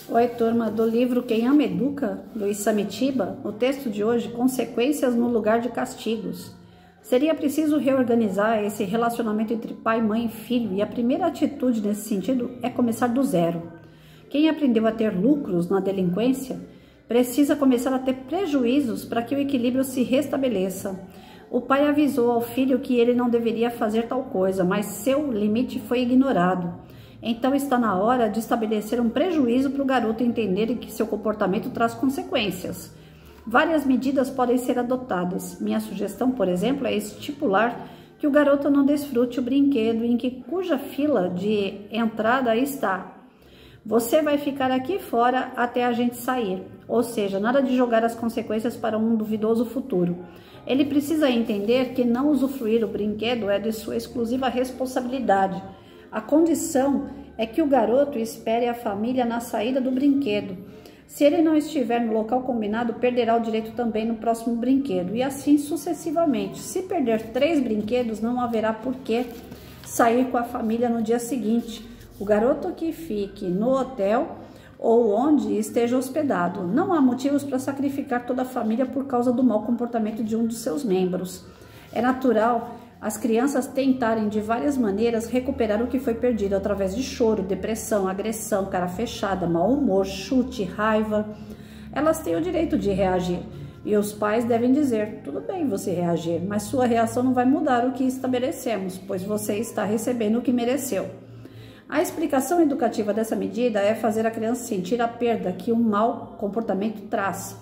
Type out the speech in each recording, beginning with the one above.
Oi, turma do livro Quem Ama Educa, do Isamitiba, o texto de hoje, Consequências no Lugar de Castigos. Seria preciso reorganizar esse relacionamento entre pai, mãe e filho, e a primeira atitude nesse sentido é começar do zero. Quem aprendeu a ter lucros na delinquência precisa começar a ter prejuízos para que o equilíbrio se restabeleça. O pai avisou ao filho que ele não deveria fazer tal coisa, mas seu limite foi ignorado. Então está na hora de estabelecer um prejuízo para o garoto entender que seu comportamento traz consequências. Várias medidas podem ser adotadas. Minha sugestão, por exemplo, é estipular que o garoto não desfrute o brinquedo cuja fila de entrada está. Você vai ficar aqui fora até a gente sair, ou seja, nada de jogar as consequências para um duvidoso futuro. Ele precisa entender que não usufruir do brinquedo é de sua exclusiva responsabilidade. A condição é que o garoto espere a família na saída do brinquedo. Se ele não estiver no local combinado, perderá o direito também no próximo brinquedo, e assim sucessivamente. Se perder 3 brinquedos, não haverá por que sair com a família no dia seguinte. O garoto que fique no hotel ou onde esteja hospedado. Não há motivos para sacrificar toda a família por causa do mau comportamento de um dos seus membros. É natural as crianças tentarem de várias maneiras recuperar o que foi perdido através de choro, depressão, agressão, cara fechada, mau humor, chute, raiva. Elas têm o direito de reagir e os pais devem dizer: tudo bem você reagir, mas sua reação não vai mudar o que estabelecemos, pois você está recebendo o que mereceu. A explicação educativa dessa medida é fazer a criança sentir a perda que um mau comportamento traz.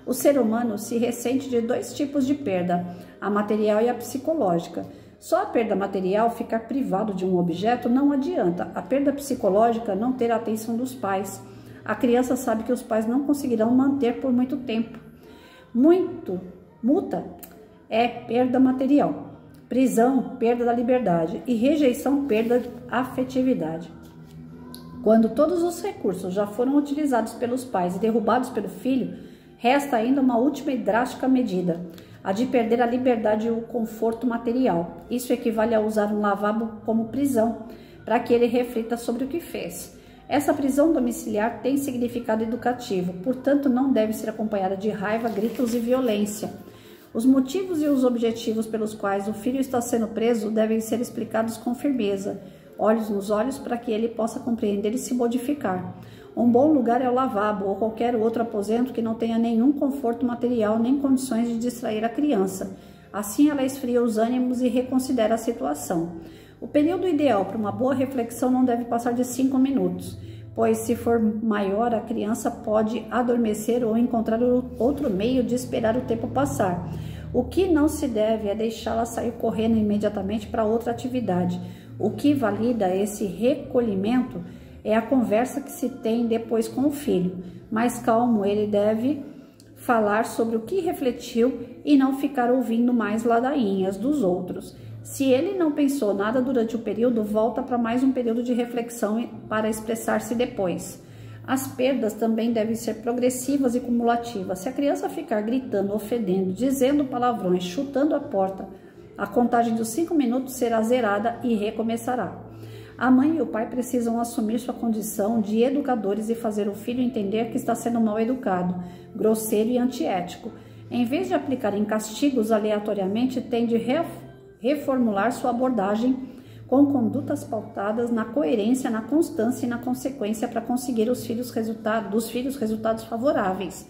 O ser humano se ressente de 2 tipos de perda, a material e a psicológica. Só a perda material, ficar privado de um objeto, não adianta. A perda psicológica, não ter a atenção dos pais. A criança sabe que os pais não conseguirão manter por muito tempo. Multa é perda material. Prisão, perda da liberdade. E rejeição, perda de afetividade. Quando todos os recursos já foram utilizados pelos pais e derrubados pelo filho, resta ainda uma última e drástica medida, a de perder a liberdade e o conforto material. Isso equivale a usar um lavabo como prisão, para que ele reflita sobre o que fez. Essa prisão domiciliar tem significado educativo, portanto não deve ser acompanhada de raiva, gritos e violência. Os motivos e os objetivos pelos quais o filho está sendo preso devem ser explicados com firmeza, olhos nos olhos, para que ele possa compreender e se modificar. Um bom lugar é o lavabo ou qualquer outro aposento que não tenha nenhum conforto material nem condições de distrair a criança. Assim ela esfria os ânimos e reconsidera a situação. O período ideal para uma boa reflexão não deve passar de 5 minutos, pois se for maior a criança pode adormecer ou encontrar outro meio de esperar o tempo passar. O que não se deve é deixá-la sair correndo imediatamente para outra atividade. O que valida esse recolhimento é a conversa que se tem depois com o filho. Mais calmo, ele deve falar sobre o que refletiu e não ficar ouvindo mais ladainhas dos outros. Se ele não pensou nada durante o período, volta para mais um período de reflexão para expressar-se depois. As perdas também devem ser progressivas e cumulativas. Se a criança ficar gritando, ofendendo, dizendo palavrões, chutando a porta, a contagem dos 5 minutos será zerada e recomeçará. A mãe e o pai precisam assumir sua condição de educadores e fazer o filho entender que está sendo mal educado, grosseiro e antiético. Em vez de aplicarem castigos aleatoriamente, tem de reformular sua abordagem com condutas pautadas na coerência, na constância e na consequência para conseguir dos filhos resultados favoráveis.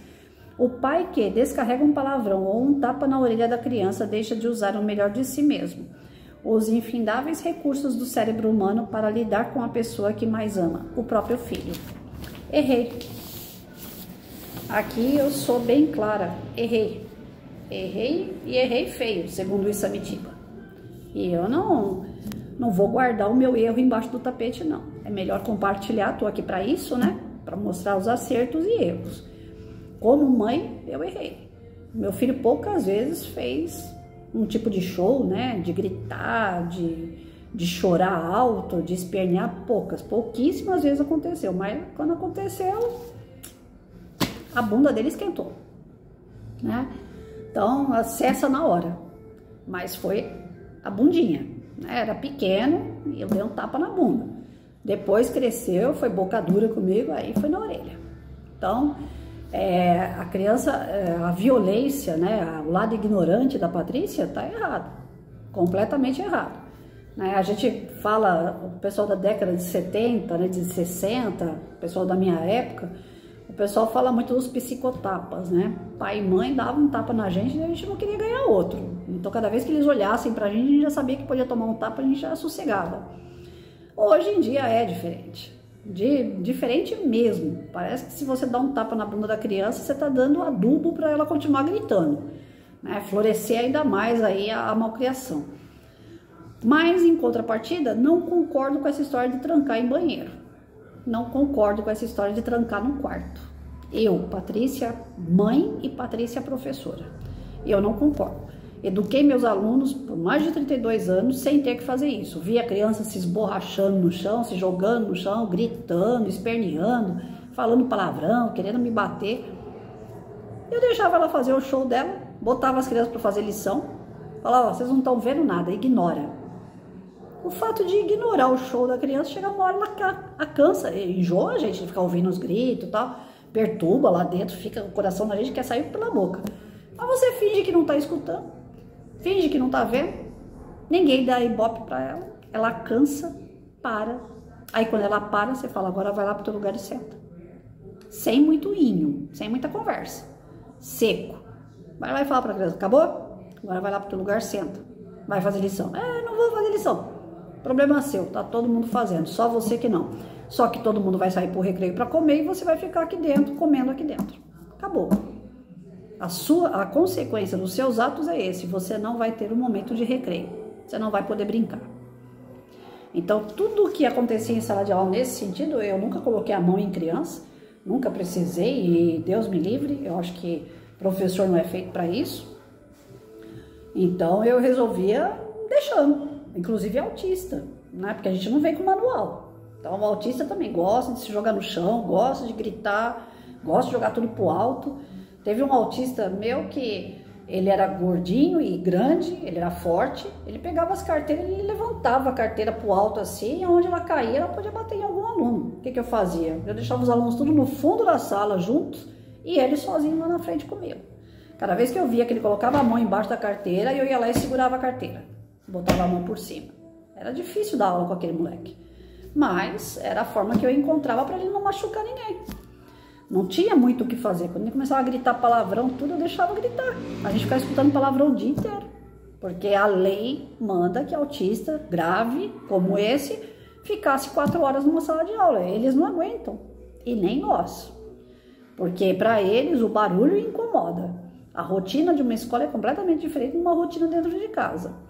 O pai que descarrega um palavrão ou um tapa na orelha da criança deixa de usar o melhor de si mesmo, os infindáveis recursos do cérebro humano para lidar com a pessoa que mais ama, o próprio filho. Errei. Aqui eu sou bem clara. Errei. Errei e errei feio, segundo o Isamitiba. E eu não vou guardar o meu erro embaixo do tapete, não. É melhor compartilhar, estou aqui para isso, né? Para mostrar os acertos e erros. Como mãe, eu errei. Meu filho poucas vezes fez um tipo de show, né, de gritar, de chorar alto, de espernear, pouquíssimas vezes aconteceu, mas quando aconteceu, a bunda dele esquentou, né, então cessa na hora, mas foi a bundinha, né? Era pequeno e eu dei um tapa na bunda, Depois cresceu, foi boca dura comigo, aí foi na orelha. Então, a criança, a violência, né, o lado ignorante da Patrícia tá errado, completamente errado. Né? A gente fala, o pessoal da década de 70, né, de 60, o pessoal da minha época, o pessoal fala muito dos psicotapas, né? Pai e mãe davam um tapa na gente e a gente não queria ganhar outro. Então, cada vez que eles olhassem pra gente, a gente já sabia que podia tomar um tapa, a gente já sossegava. Hoje em dia é diferente. Diferente mesmo. Parece que se você dá um tapa na bunda da criança, você tá dando adubo para ela continuar gritando, né? Florescer ainda mais aí a malcriação. Mas, em contrapartida, não concordo com essa história de trancar em banheiro. Não concordo com essa história de trancar no quarto. Eu, Patrícia mãe e Patrícia professora. Eu não concordo. Eduquei meus alunos por mais de 32 anos sem ter que fazer isso. Via a criança se esborrachando no chão, se jogando no chão, gritando, esperneando, falando palavrão, querendo me bater. Eu deixava ela fazer o show dela, botava as crianças para fazer lição, falava, ó, vocês não estão vendo nada, ignora. O fato de ignorar o show da criança, chega uma hora ela cansa, enjoa a gente de ficar ouvindo os gritos e tal, perturba lá dentro, fica o coração da gente quer sair pela boca. Mas você finge que não tá escutando, finge que não tá vendo, ninguém dá ibope pra ela cansa, para. Aí quando ela para, você fala, agora vai lá pro teu lugar e senta. Sem muito inho, sem muita conversa, seco. Vai lá e fala pra criança, acabou? Agora vai lá pro teu lugar, senta. Vai fazer lição. Não vou fazer lição. Problema seu, tá todo mundo fazendo, só você que não. Só que todo mundo vai sair pro recreio para comer e você vai ficar aqui dentro, comendo aqui dentro. Acabou. A consequência dos seus atos é esse, você não vai ter um momento de recreio, você não vai poder brincar. Então, tudo o que acontecia em sala de aula nesse sentido, eu nunca coloquei a mão em criança, nunca precisei, e Deus me livre, eu acho que professor não é feito para isso. Então, eu resolvia deixando. Inclusive autista, né? Porque a gente não vem com manual. Então o autista também gosta de se jogar no chão, gosta de gritar, gosta de jogar tudo pro alto. Teve um autista meu que ele era gordinho e grande, ele era forte, ele pegava as carteiras e levantava a carteira pro alto assim, e onde ela caía, ela podia bater em algum aluno. O que eu fazia? Eu deixava os alunos tudo no fundo da sala juntos e ele sozinho lá na frente comigo. Cada vez que eu via que ele colocava a mão embaixo da carteira, eu ia lá e segurava a carteira. Botava a mão por cima. Era difícil dar aula com aquele moleque. Mas era a forma que eu encontrava para ele não machucar ninguém. Não tinha muito o que fazer. Quando ele começava a gritar palavrão, tudo, eu deixava gritar. A gente ficava escutando palavrão o dia inteiro. Porque a lei manda que autista grave, como esse, ficasse 4 horas numa sala de aula. Eles não aguentam. E nem nós. Porque para eles o barulho incomoda. A rotina de uma escola é completamente diferente de uma rotina dentro de casa.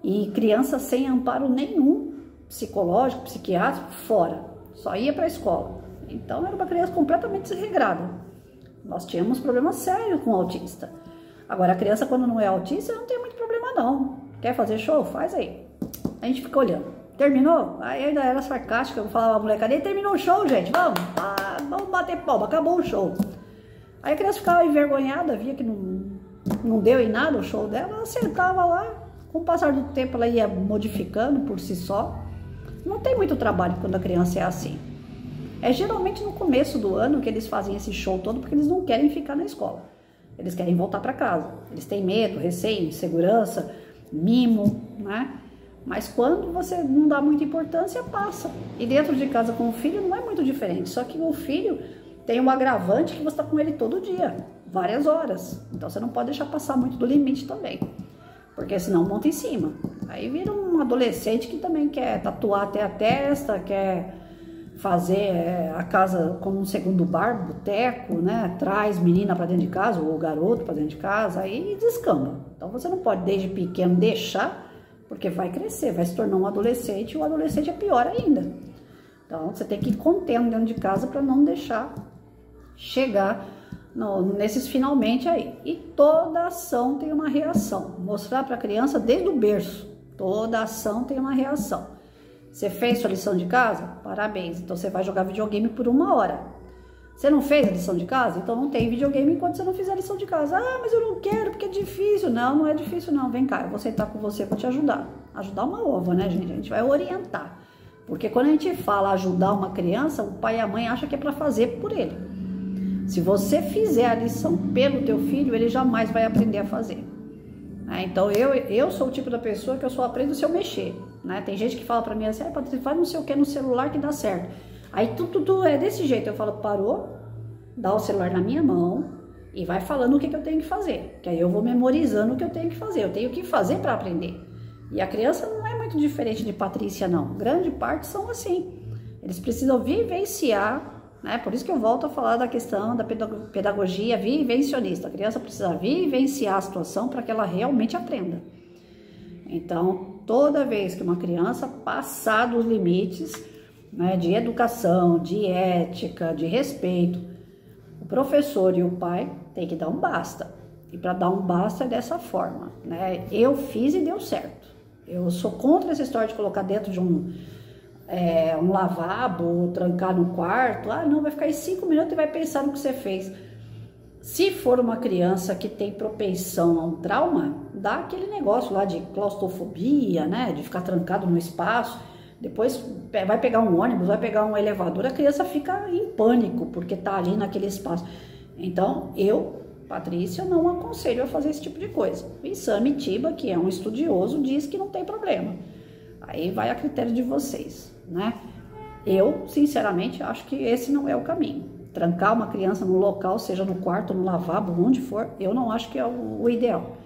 E criança sem amparo nenhum, psicológico, psiquiátrico, fora. Só ia para a escola. Então era uma criança completamente desregrada. Nós tínhamos problemas sérios com o autista. Agora a criança quando não é autista não tem muito problema não. Quer fazer show? Faz aí. A gente fica olhando. Terminou? Aí ainda era sarcástica, eu falava pra molecada, terminou o show, gente, vamos bater palma, acabou o show. Aí a criança ficava envergonhada, via que não deu em nada o show dela, ela sentava lá. Com o passar do tempo ela ia modificando por si só. Não tem muito trabalho quando a criança é assim. É geralmente no começo do ano que eles fazem esse show todo porque eles não querem ficar na escola. Eles querem voltar para casa. Eles têm medo, receio, insegurança, mimo, né? Mas quando você não dá muita importância, passa. E dentro de casa com o filho não é muito diferente. Só que o filho tem um agravante que você está com ele todo dia, várias horas. Então você não pode deixar passar muito do limite também. Porque senão monta em cima. Aí vira um adolescente que também quer tatuar até a testa, quer fazer a casa como um segundo bar, boteco, né? Traz menina para dentro de casa, ou garoto para dentro de casa, aí descamba. Então você não pode desde pequeno deixar, porque vai crescer, vai se tornar um adolescente, e o adolescente é pior ainda. Então você tem que ir contendo dentro de casa para não deixar chegar nesses finalmente aí. E toda ação tem uma reação. Mostrar para a criança desde o berço. Toda ação tem uma reação. Você fez sua lição de casa? Parabéns. Então você vai jogar videogame por 1 hora. Você não fez a lição de casa? Então não tem videogame enquanto você não fizer a lição de casa. Ah, mas eu não quero porque é difícil. Não, não é difícil não. Vem cá, eu vou sentar com você para te ajudar. Ajudar uma ova, né, gente? A gente vai orientar. Porque quando a gente fala ajudar uma criança, o pai e a mãe acham que é para fazer por ele. Se você fizer a lição pelo teu filho, ele jamais vai aprender a fazer. Então eu sou o tipo da pessoa que eu só aprendo se eu mexer. Tem gente que fala para mim assim, Patrícia, faz não sei o que no celular que dá certo. Aí tudo é desse jeito. Eu falo, parou, dá o celular na minha mão e vai falando o que eu tenho que fazer. Que aí eu vou memorizando o que eu tenho que fazer. Eu tenho que fazer para aprender. E a criança não é muito diferente de Patrícia, não. Grande parte são assim. Eles precisam vivenciar, por isso que eu volto a falar da questão da pedagogia vivencionista. A criança precisa vivenciar a situação para que ela realmente aprenda. Então, toda vez que uma criança passar dos limites, de educação, de ética, de respeito, o professor e o pai têm que dar um basta. E para dar um basta é dessa forma. Eu fiz e deu certo. Eu sou contra essa história de colocar dentro de um lavabo, trancar no quarto. Não, vai ficar aí 5 minutos e vai pensar no que você fez. Se for uma criança que tem propensão a um trauma, dá aquele negócio lá de claustrofobia, de ficar trancado no espaço. Depois vai pegar um ônibus, vai pegar um elevador, a criança fica em pânico porque tá ali naquele espaço. Então, eu, Patrícia, não aconselho a fazer esse tipo de coisa. O Insame Tiba, que é um estudioso, diz que não tem problema. Aí vai a critério de vocês, Eu, sinceramente, acho que esse não é o caminho. Trancar uma criança no local, seja no quarto, no lavabo, onde for, eu não acho que é o ideal.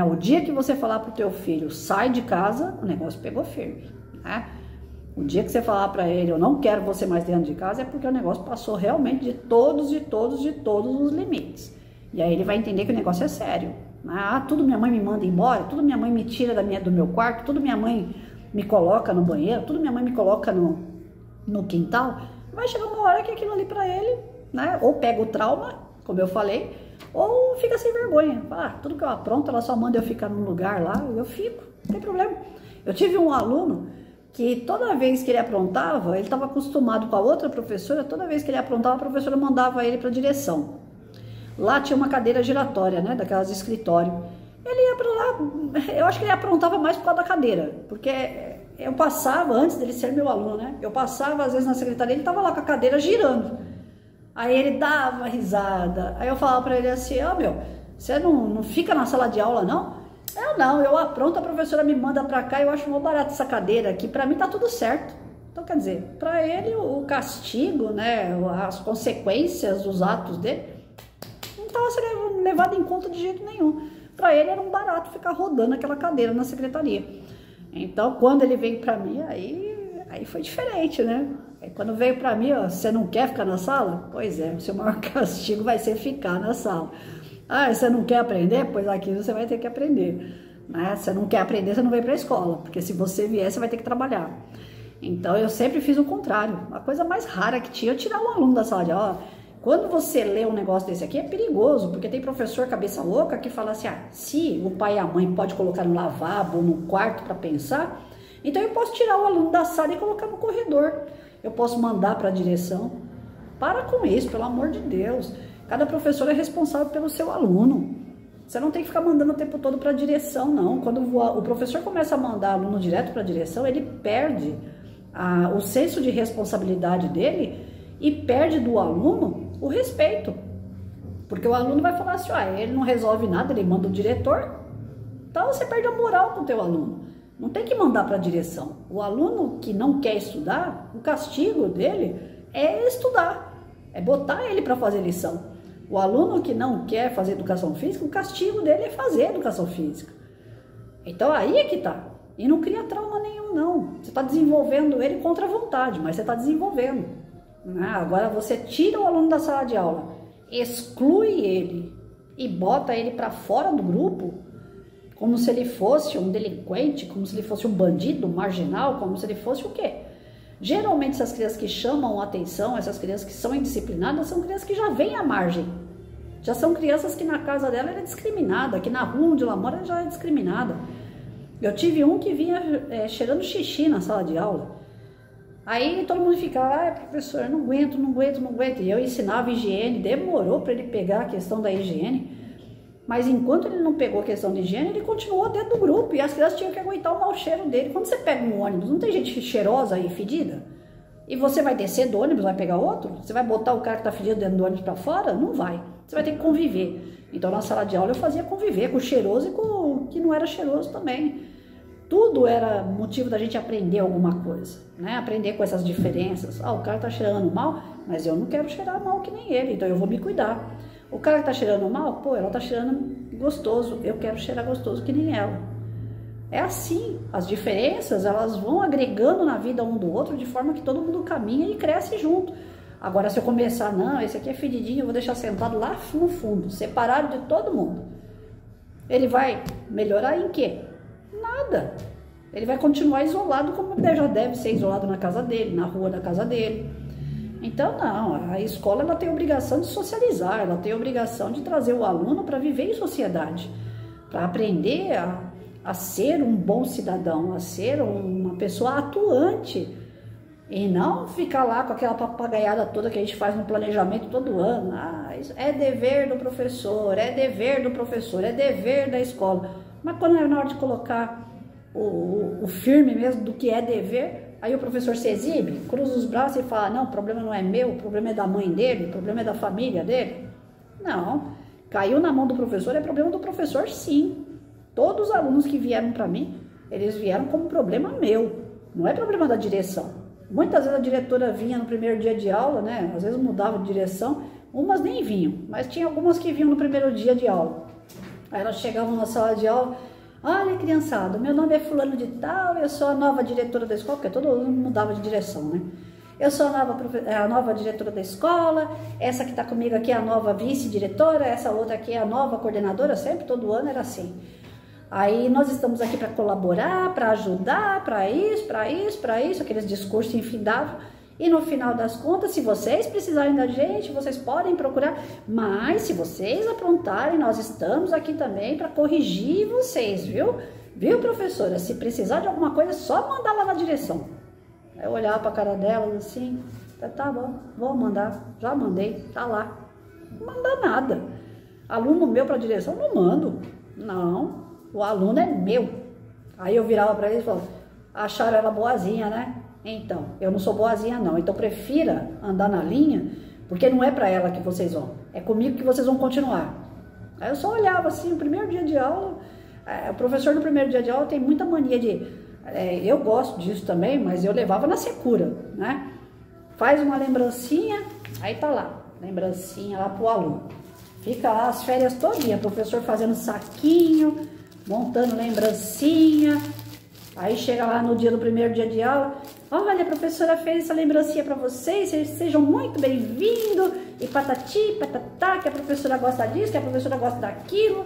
O dia que você falar pro teu filho, sai de casa, o negócio pegou firme, O dia que você falar para ele, eu não quero você mais dentro de casa, é porque o negócio passou realmente de todos os limites. E aí ele vai entender que o negócio é sério. Tudo minha mãe me manda embora, tudo minha mãe me tira do meu quarto, tudo minha mãe me coloca no banheiro, tudo minha mãe me coloca no quintal. Vai chegar uma hora que aquilo ali para ele, ou pega o trauma, como eu falei, ou fica sem vergonha. Fala, tudo que eu apronto, ela só manda eu ficar num lugar lá, eu fico, não tem problema. Eu tive um aluno que toda vez que ele aprontava, ele estava acostumado com a outra professora, toda vez que ele aprontava, a professora mandava ele para a direção. Lá tinha uma cadeira giratória, daquelas de escritório. Ele ia para lá, eu acho que ele aprontava mais por causa da cadeira, porque eu passava, antes dele ser meu aluno, eu passava às vezes na secretaria, ele estava lá com a cadeira girando. Aí ele dava risada, aí eu falava para ele assim, você não fica na sala de aula não? Eu apronto, a professora me manda para cá, eu acho muito barato essa cadeira aqui, para mim tá tudo certo. Então quer dizer, para ele o castigo, as consequências dos atos dele, não estava sendo levado em conta de jeito nenhum. Para ele era um barato ficar rodando aquela cadeira na secretaria. Então, quando ele veio para mim, aí foi diferente, Aí, quando veio para mim, você não quer ficar na sala? Pois é, o seu maior castigo vai ser ficar na sala. Você não quer aprender? Pois aqui você vai ter que aprender. Você não quer aprender, você não vem para a escola, porque se você vier, você vai ter que trabalhar. Então, eu sempre fiz o contrário. A coisa mais rara que tinha, eu tirar um aluno da sala de aula. Quando você lê um negócio desse aqui, é perigoso, porque tem professor cabeça louca que fala assim, se o pai e a mãe pode colocar no lavabo ou no quarto para pensar, então eu posso tirar o aluno da sala e colocar no corredor. Eu posso mandar para a direção. Para com isso, pelo amor de Deus. Cada professor é responsável pelo seu aluno. Você não tem que ficar mandando o tempo todo para a direção, não. Quando o professor começa a mandar aluno direto para a direção, ele perde o senso de responsabilidade dele e perde do aluno o respeito, porque o aluno vai falar assim, ele não resolve nada, ele manda o diretor, então você perde a moral com o teu aluno, não tem que mandar para a direção. O aluno que não quer estudar, o castigo dele é estudar, é botar ele para fazer lição. O aluno que não quer fazer educação física, o castigo dele é fazer educação física. Então aí é que tá, e não cria trauma nenhum não, você está desenvolvendo ele contra a vontade, mas você está desenvolvendo. Agora você tira o aluno da sala de aula, exclui ele e bota ele para fora do grupo, como se ele fosse um delinquente, como se ele fosse um bandido, um marginal, como se ele fosse o quê? Geralmente essas crianças que chamam a atenção, essas crianças que são indisciplinadas, são crianças que já vêm à margem. Já são crianças que na casa dela era discriminada, que na rua onde ela mora já é discriminada. Eu tive um que vinha cheirando xixi na sala de aula. Aí todo mundo ficava, professor, não aguento. E eu ensinava higiene, demorou para ele pegar a questão da higiene. Mas enquanto ele não pegou a questão de higiene, ele continuou dentro do grupo. E as crianças tinham que aguentar o mau cheiro dele. Quando você pega um ônibus, não tem gente cheirosa e fedida? E você vai descer do ônibus, vai pegar outro? Você vai botar o cara que tá fedido dentro do ônibus para fora? Não vai. Você vai ter que conviver. Então na sala de aula eu fazia conviver com o cheiroso e com o que não era cheiroso também. Tudo era motivo da gente aprender alguma coisa, né? Aprender com essas diferenças. Ah, o cara tá cheirando mal, mas eu não quero cheirar mal que nem ele, então eu vou me cuidar. O cara que tá cheirando mal, pô, ela tá cheirando gostoso, eu quero cheirar gostoso que nem ela. É assim, as diferenças, elas vão agregando na vida um do outro de forma que todo mundo caminha e cresce junto. Agora, se eu começar, não, esse aqui é fedidinho, eu vou deixar sentado lá no fundo, separado de todo mundo. Ele vai melhorar em quê? Nada. Ele vai continuar isolado como ele já deve ser isolado na casa dele, na rua da casa dele. Então, não, a escola ela tem a obrigação de socializar, ela tem a obrigação de trazer o aluno para viver em sociedade, para aprender a ser um bom cidadão, a ser uma pessoa atuante e não ficar lá com aquela papagaiada toda que a gente faz no planejamento todo ano. Ah, isso é dever do professor, é dever do professor, é dever da escola. Mas quando é na hora de colocar o firme mesmo do que é dever, aí o professor se exibe, cruza os braços e fala, não, o problema não é meu, o problema é da mãe dele, o problema é da família dele. Não, caiu na mão do professor, é problema do professor sim. Todos os alunos que vieram para mim, eles vieram como problema meu, não é problema da direção. Muitas vezes a diretora vinha no primeiro dia de aula, né? Às vezes mudava de direção, umas nem vinham, mas tinha algumas que vinham no primeiro dia de aula. Aí elas chegavam na sala de aula, olha criançada, meu nome é fulano de tal, eu sou a nova diretora da escola, porque todo mundo mudava de direção, né? Eu sou a nova diretora da escola, essa que está comigo aqui é a nova vice-diretora, essa outra aqui é a nova coordenadora, sempre, todo ano era assim. Aí nós estamos aqui para colaborar, para ajudar, para isso, aqueles discursos infindáveis. E no final das contas, se vocês precisarem da gente, vocês podem procurar. Mas se vocês aprontarem, nós estamos aqui também para corrigir vocês, viu? Viu, professora? Se precisar de alguma coisa, é só mandar lá na direção. Aí eu olhava para a cara dela assim, tá bom, vou mandar, já mandei, tá lá. Não manda nada. Aluno meu para a direção, não mando. Não. O aluno é meu. Aí eu virava para eles e falava, acharam ela boazinha, né? Então, eu não sou boazinha não. Então prefira andar na linha, porque não é para ela que vocês vão. É comigo que vocês vão continuar. Aí eu só olhava assim, o primeiro dia de aula, o professor no primeiro dia de aula tem muita mania de... eu gosto disso também, mas eu levava na secura, né? Faz uma lembrancinha, aí tá lá, lembrancinha lá pro aluno. Fica lá as férias todinha, professor fazendo saquinho, montando lembrancinha. Aí chega lá no dia do primeiro dia de aula, olha, a professora fez essa lembrancinha para vocês, sejam muito bem-vindos, e patati, patatá, que a professora gosta disso, que a professora gosta daquilo,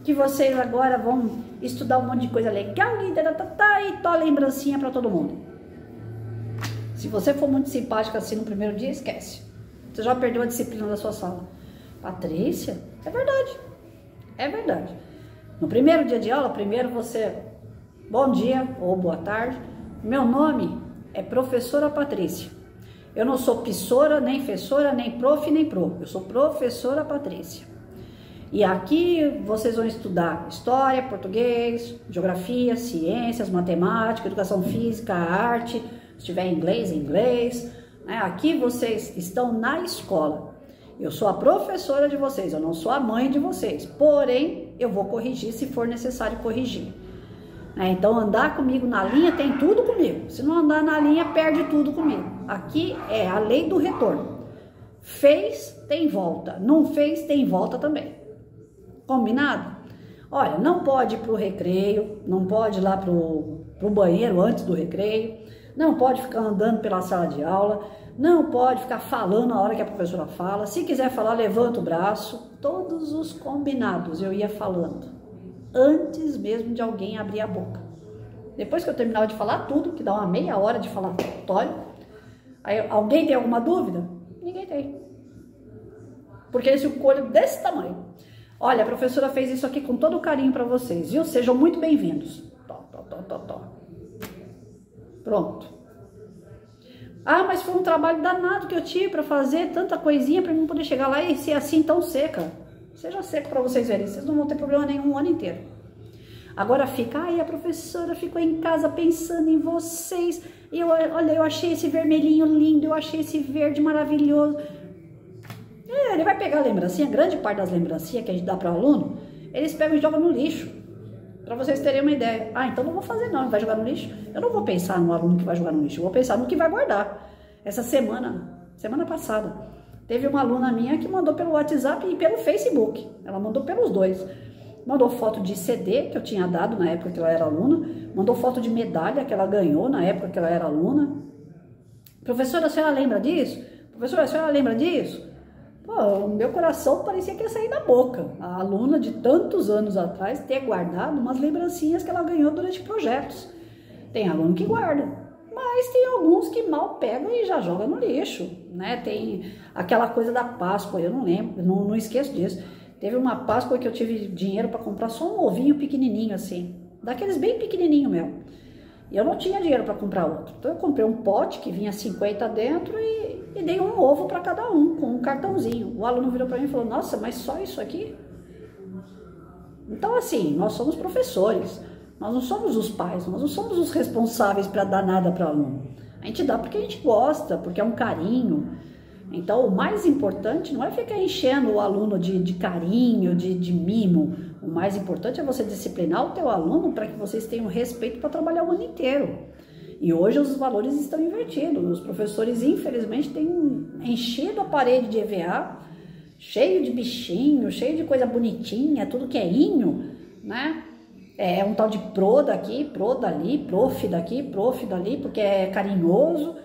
que vocês agora vão estudar um monte de coisa legal, e tó lembrancinha para todo mundo. Se você for muito simpática assim no primeiro dia, esquece. Você já perdeu a disciplina da sua sala. Patrícia, é verdade, é verdade. No primeiro dia de aula, primeiro você, bom dia ou boa tarde, meu nome é professora Patrícia. Eu não sou pissora, nem fessora, nem prof, nem pro. Eu sou professora Patrícia. E aqui vocês vão estudar história, português, geografia, ciências, matemática, educação física, arte, se tiver inglês, inglês. Aqui vocês estão na escola. Eu sou a professora de vocês, eu não sou a mãe de vocês. Porém, eu vou corrigir se for necessário corrigir. Então, andar comigo na linha tem tudo comigo. Se não andar na linha, perde tudo comigo. Aqui é a lei do retorno. Fez, tem volta. Não fez, tem volta também. Combinado? Olha, não pode ir pro recreio, não pode ir lá pro banheiro antes do recreio, não pode ficar andando pela sala de aula, não pode ficar falando na hora que a professora fala. Se quiser falar, levanta o braço. Todos os combinados eu ia falando. Antes mesmo de alguém abrir a boca. Depois que eu terminava de falar tudo, que dá uma meia hora de falar tório, aí alguém tem alguma dúvida? Ninguém tem. Porque esse olho desse tamanho. Olha, a professora fez isso aqui com todo o carinho para vocês, viu? Sejam muito bem-vindos. Pronto. Ah, mas foi um trabalho danado que eu tive para fazer, tanta coisinha para não poder chegar lá e ser assim tão seca. Seja seco para vocês verem, vocês não vão ter problema nenhum o ano inteiro. Agora fica, ai, a professora ficou em casa pensando em vocês, e olha, eu achei esse vermelhinho lindo, eu achei esse verde maravilhoso. Ele vai pegar a lembrancinha, grande parte das lembrancinhas que a gente dá para o aluno, eles pegam e jogam no lixo, para vocês terem uma ideia. Ah, então não vou fazer não, vai jogar no lixo? Eu não vou pensar no aluno que vai jogar no lixo, eu vou pensar no que vai guardar. Essa semana passada, teve uma aluna minha que mandou pelo WhatsApp e pelo Facebook, ela mandou pelos dois. Mandou foto de CD que eu tinha dado na época que ela era aluna, mandou foto de medalha que ela ganhou na época que ela era aluna. Professora, a senhora lembra disso? Professora, a senhora lembra disso? Pô, o meu coração parecia que ia sair da boca. A aluna de tantos anos atrás ter guardado umas lembrancinhas que ela ganhou durante projetos. Tem aluno que guarda, mas tem alguns que mal pegam e já joga no lixo, né? Tem aquela coisa da Páscoa, eu não lembro, não esqueço disso. Teve uma Páscoa que eu tive dinheiro para comprar só um ovinho pequenininho assim, daqueles bem pequenininho mesmo. E eu não tinha dinheiro para comprar outro. Então eu comprei um pote que vinha 50 dentro e dei um ovo para cada um, com um cartãozinho. O aluno virou para mim e falou, nossa, mas só isso aqui? Então assim, nós somos professores, nós não somos os pais, nós não somos os responsáveis para dar nada para o aluno. A gente dá porque a gente gosta, porque é um carinho. Então, o mais importante não é ficar enchendo o aluno de carinho, de mimo. O mais importante é você disciplinar o teu aluno para que vocês tenham respeito para trabalhar o ano inteiro. E hoje os valores estão invertidos. Os professores, infelizmente, têm enchido a parede de EVA, cheio de bichinho, cheio de coisa bonitinha, tudo que é inho, né? É um tal de pro daqui, pro dali, prof daqui, prof dali, porque é carinhoso.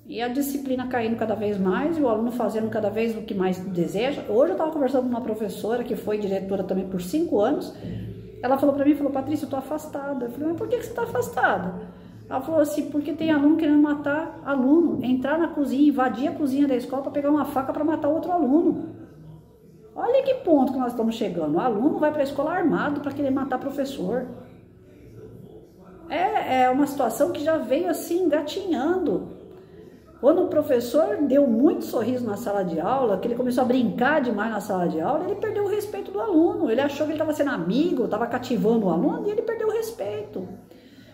E a disciplina caindo cada vez mais, e o aluno fazendo cada vez o que mais deseja. Hoje eu estava conversando com uma professora que foi diretora também por 5 anos. Ela falou para mim, Patrícia, eu estou afastada. Eu falei, mas por que você está afastada? Ela falou assim, porque tem aluno querendo matar aluno, entrar na cozinha, invadir a cozinha da escola para pegar uma faca para matar outro aluno. Olha que ponto que nós estamos chegando. O aluno vai para a escola armado para querer matar professor. É uma situação que já veio assim, engatinhando. Quando o professor deu muito sorriso na sala de aula, que ele começou a brincar demais na sala de aula, ele perdeu o respeito do aluno. Ele achou que ele estava sendo amigo, estava cativando o aluno e ele perdeu o respeito.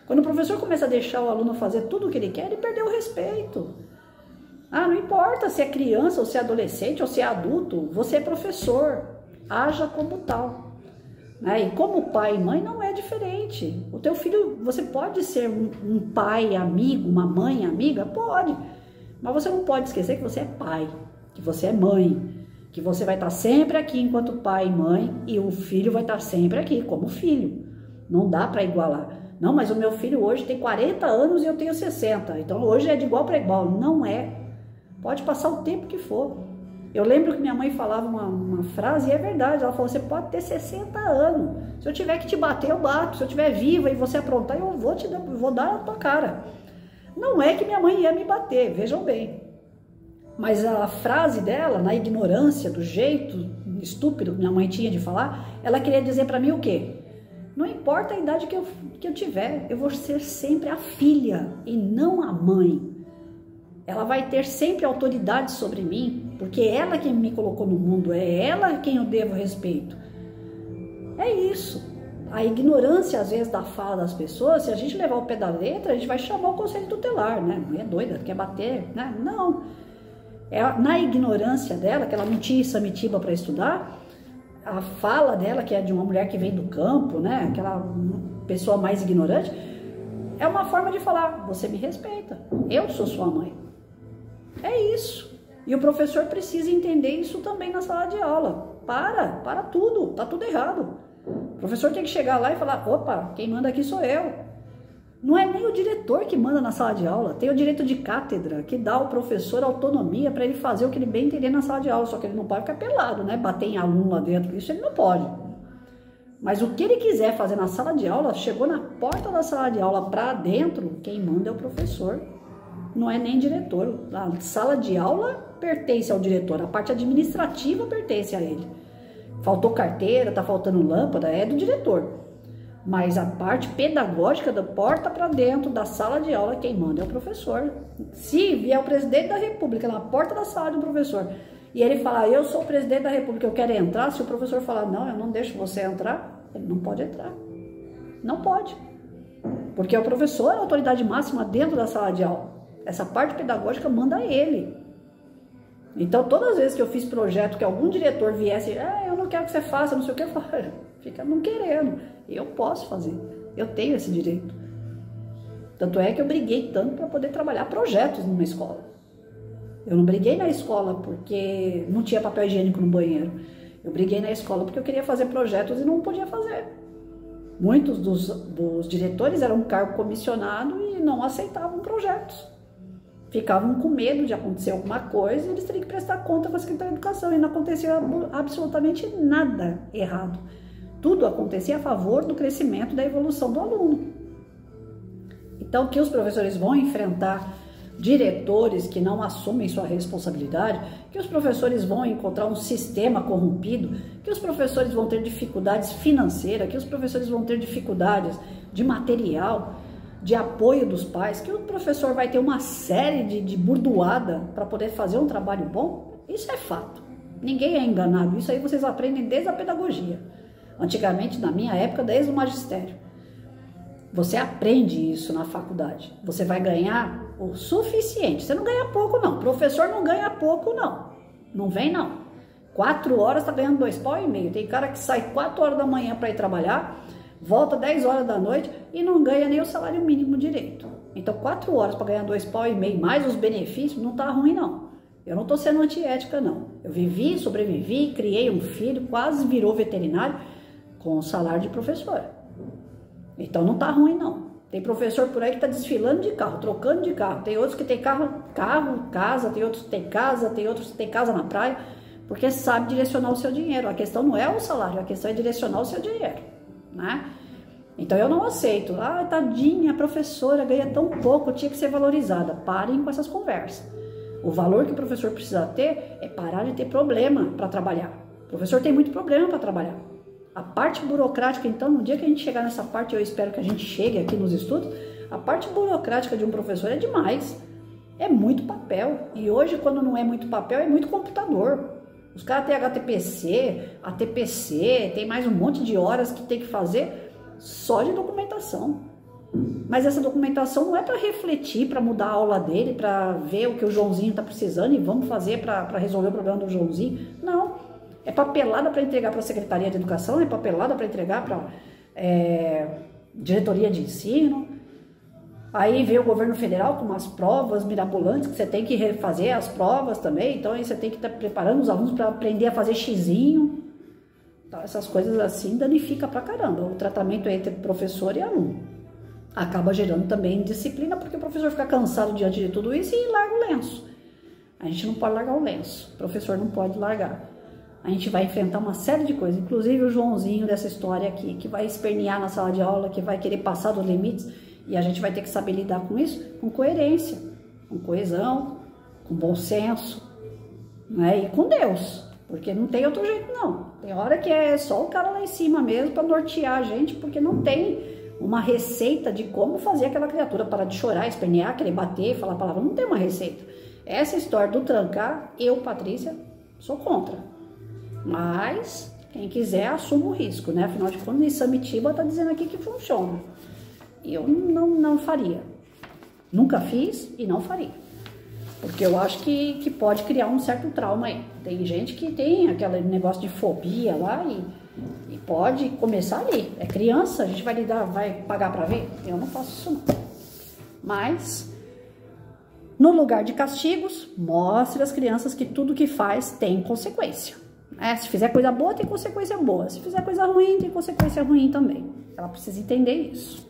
Quando o professor começa a deixar o aluno fazer tudo o que ele quer, ele perdeu o respeito. Ah, não importa se é criança, ou se é adolescente, ou se é adulto, você é professor, haja como tal. Né? E como pai e mãe não é diferente. O teu filho, você pode ser um pai amigo, uma mãe amiga? Pode. Mas você não pode esquecer que você é pai, que você é mãe, que você vai estar sempre aqui enquanto pai e mãe, e o filho vai estar sempre aqui como filho. Não dá para igualar. Não, mas o meu filho hoje tem 40 anos e eu tenho 60, então hoje é de igual para igual. Não é. Pode passar o tempo que for. Eu lembro que minha mãe falava uma frase, e é verdade, ela falou, você pode ter 60 anos. Se eu tiver que te bater, eu bato. Se eu estiver viva e você aprontar, eu vou dar na tua cara. Não é que minha mãe ia me bater, vejam bem. Mas a frase dela, na ignorância, do jeito estúpido que minha mãe tinha de falar, ela queria dizer para mim o quê? Não importa a idade que eu tiver, eu vou ser sempre a filha e não a mãe. Ela vai ter sempre autoridade sobre mim, porque é ela quem me colocou no mundo, é ela quem eu devo respeito. É isso. A ignorância, às vezes, da fala das pessoas, se a gente levar o pé da letra, a gente vai chamar o conselho tutelar, né? É doida, quer bater, né? Não. Na ignorância dela, que ela não tinha Samitiba para estudar, a fala dela, que é de uma mulher que vem do campo, né? Aquela pessoa mais ignorante, é uma forma de falar, você me respeita, eu sou sua mãe. É isso. E o professor precisa entender isso também na sala de aula. Para tudo, tá tudo errado. O professor tem que chegar lá e falar, opa, quem manda aqui sou eu. Não é nem o diretor que manda na sala de aula, tem o direito de cátedra, que dá ao professor autonomia para ele fazer o que ele bem entender na sala de aula, só que ele não pode ficar pelado, né? Bater em aluno lá dentro, isso ele não pode. Mas o que ele quiser fazer na sala de aula, chegou na porta da sala de aula para dentro, quem manda é o professor, não é nem diretor. A sala de aula pertence ao diretor, a parte administrativa pertence a ele. Faltou carteira, tá faltando lâmpada, é do diretor. Mas a parte pedagógica da porta para dentro da sala de aula, quem manda é o professor. Se vier o presidente da república na porta da sala de um professor e ele falar, eu sou o presidente da república, eu quero entrar, se o professor falar, não, eu não deixo você entrar, ele não pode entrar. Não pode. Porque o professor é a autoridade máxima dentro da sala de aula. Essa parte pedagógica manda ele. Então, todas as vezes que eu fiz projeto, que algum diretor viesse, eu não quero que você faça, não sei o que, eu falo, fica não querendo. Eu posso fazer. Eu tenho esse direito. Tanto é que eu briguei tanto para poder trabalhar projetos numa escola. Eu não briguei na escola porque não tinha papel higiênico no banheiro. Eu briguei na escola porque eu queria fazer projetos e não podia fazer. Muitos dos diretores eram um cargo comissionado e não aceitavam projetos. Ficavam com medo de acontecer alguma coisa e eles teriam que prestar conta com a Secretaria de Educação. E não acontecia absolutamente nada errado. Tudo acontecia a favor do crescimento e da evolução do aluno. Então, que os professores vão enfrentar diretores que não assumem sua responsabilidade, que os professores vão encontrar um sistema corrompido, que os professores vão ter dificuldades financeiras, que os professores vão ter dificuldades de material, de apoio dos pais, que o professor vai ter uma série de burdoada para poder fazer um trabalho bom, isso é fato. Ninguém é enganado, isso aí vocês aprendem desde a pedagogia. Antigamente, na minha época, desde o magistério. Você aprende isso na faculdade. Você vai ganhar o suficiente. Você não ganha pouco, não. O professor não ganha pouco, não. Não vem, não. 4 horas tá ganhando 2,5 pau. Tem cara que sai 4 horas da manhã para ir trabalhar, volta 10 horas da noite e não ganha nem o salário mínimo direito. Então, 4 horas para ganhar 2,5 pau, mais os benefícios, não tá ruim, não. Eu não tô sendo antiética, não. Eu vivi, sobrevivi, criei um filho, quase virou veterinário com o salário de professor. Então não tá ruim, não. Tem professor por aí que tá desfilando de carro, trocando de carro. Tem outros que tem casa, tem outros que tem casa, tem outros que tem casa na praia, porque sabe direcionar o seu dinheiro. A questão não é o salário, a questão é direcionar o seu dinheiro, né? Então eu não aceito. Tadinha, a professora ganha tão pouco, tinha que ser valorizada. Parem com essas conversas. O valor que o professor precisa ter é parar de ter problema para trabalhar. O professor tem muito problema para trabalhar. A parte burocrática, então, no dia que a gente chegar nessa parte, eu espero que a gente chegue aqui nos estudos, a parte burocrática de um professor é demais. É muito papel. E hoje, quando não é muito papel, é muito computador. Os caras têm HTPC, ATPC, tem mais um monte de horas que tem que fazer só de documentação. Mas essa documentação não é para refletir, para mudar a aula dele, para ver o que o Joãozinho está precisando e vamos fazer para resolver o problema do Joãozinho. Não. É papelada para entregar para a Secretaria de Educação, é papelada para entregar para diretoria de ensino. Aí vem o governo federal com umas provas mirabolantes que você tem que refazer as provas também. Então aí você tem que estar preparando os alunos para aprender a fazer xizinho. Então, essas coisas assim danifica pra caramba o tratamento entre professor e aluno. Acaba gerando também disciplina, porque o professor fica cansado diante de tudo isso e larga o lenço. A gente não pode largar o lenço, o professor não pode largar. A gente vai enfrentar uma série de coisas, inclusive o Joãozinho dessa história aqui, que vai espernear na sala de aula, que vai querer passar dos limites, e a gente vai ter que saber lidar com isso com coerência, com coesão, com bom senso, né? E com Deus, porque não tem outro jeito não. Tem hora que é só o cara lá em cima mesmo para nortear a gente, porque não tem uma receita de como fazer aquela criatura parar de chorar, espernear, querer bater, falar palavra. Não tem uma receita. Essa história do trancar, eu, Patrícia, sou contra. Mas, quem quiser, assuma o risco, né? Afinal de contas, em Samitiba tá dizendo aqui que funciona. Eu não faria. Nunca fiz e não faria. Porque eu acho que pode criar um certo trauma aí. Tem gente que tem aquele negócio de fobia lá e pode começar ali. É criança, a gente vai pagar pra ver? Eu não faço isso não. Mas, no lugar de castigos, mostre às crianças que tudo que faz tem consequência. Se fizer coisa boa, tem consequência boa. Se fizer coisa ruim, tem consequência ruim também. Ela precisa entender isso.